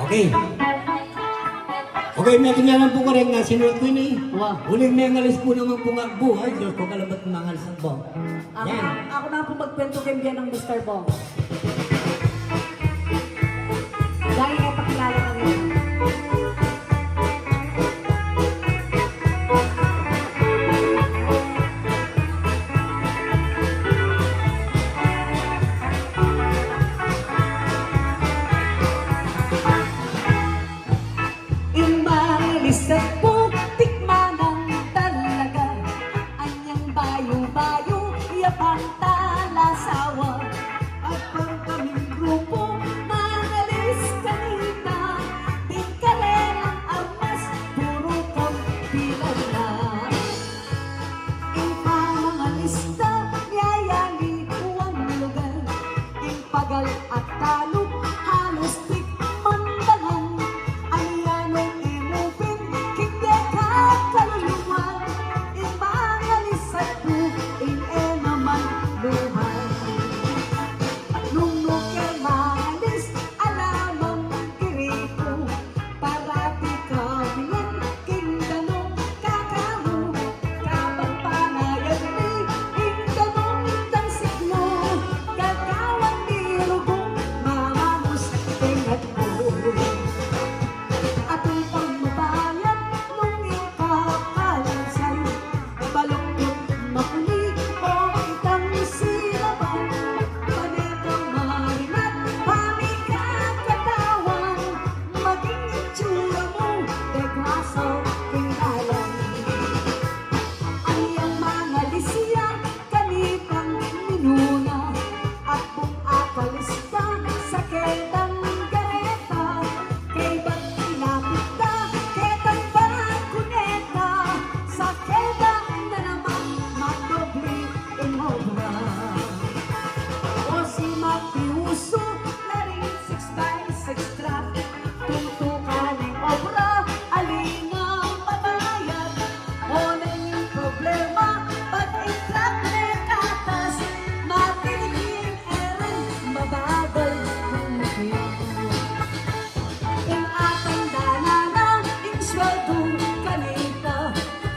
Okay. Okay, may kinyalan po ko rin nga sinulat ko yun eh. Wow. Uling may ngalis po naman po nga buhay. Diyos ko kalabat ng mga alisang po. Yan. Ako na po magkwento kayo dyan ng Mr. Bong. Dahil ay pakilala ka rin. Imalis po, tikmanang talaga. Anyang bayo-bayo, yapang talasawa. At pang kaming grupo, mangalis kanina. Di ka rin ang armas, puro kong bilang na. Ipamangalista, yayali ko ang lugar. Ipagal at talog, halos tikmandangan. Ayanong imupin, kinde ka kaluluwan. Imangalisa po, naman luhan. Nung nuker maalis, alamang kiriko. Parati kami yan, kindanong kakamo. Kapag panayan ni, kindanong tansik mo. Gagawang nirugong, mamamusting at buhay. Ating pangmabayan nung ikakalansay. Baluktot makuli o itang silaban. Panetang marinat, pamikakatawan. Maging itsura mo, degrasaw tinggalan. Ayang mga lisya, kanipang minuna. At kung akalista sa ketang gareta. Kay ba't pinapit na, ketang kuneta. Sa ketang na naman, magdobli inobra. O si Matiuso na rin 6x6 truck. Tuntukan ng obra, alingang mabayad. O naging problema, pag itlak nekatas. Matiling eren, mabagal kumikita. Ing atang danana, ing sweldo kanita.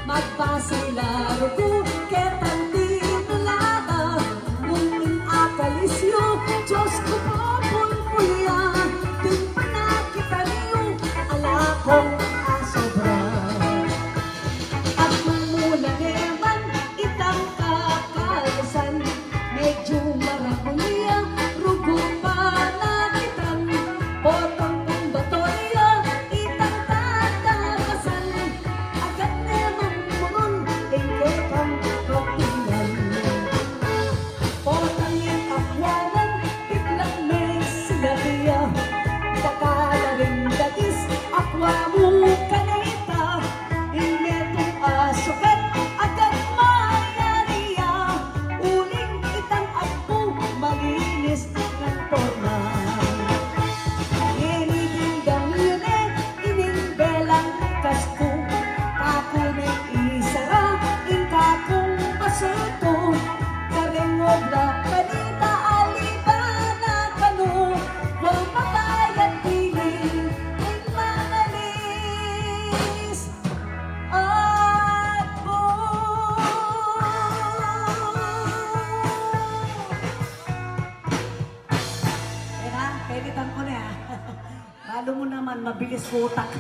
Magpasilaro ko, ketang tinulada. Kung ing akalisyo, Diyos ko po pulpuya. Ting panakita niyo, ala kong asobra. At kung mula naman, itang kakalasan. Medyo marakuliya, rugo pa na kitang. Potong kong batorya, itang tatakasan. Agad naman muron, tingketang kapilan. Potang yung akwanan, biglang may sinabiya. Bakala rin dagis, akwa mo kanita. Inetong asukat, agad mayariya. Uling itang agpo, malinis ng forma. Nilibindang yun inimbelang kasko. Kakuning isara, ingkakong masuto. Karengobla, kanita alibana kanu. Wamatayan piling, ingmanalis. At Teka, peditan ko na. Lalo mo naman, mabilis utak.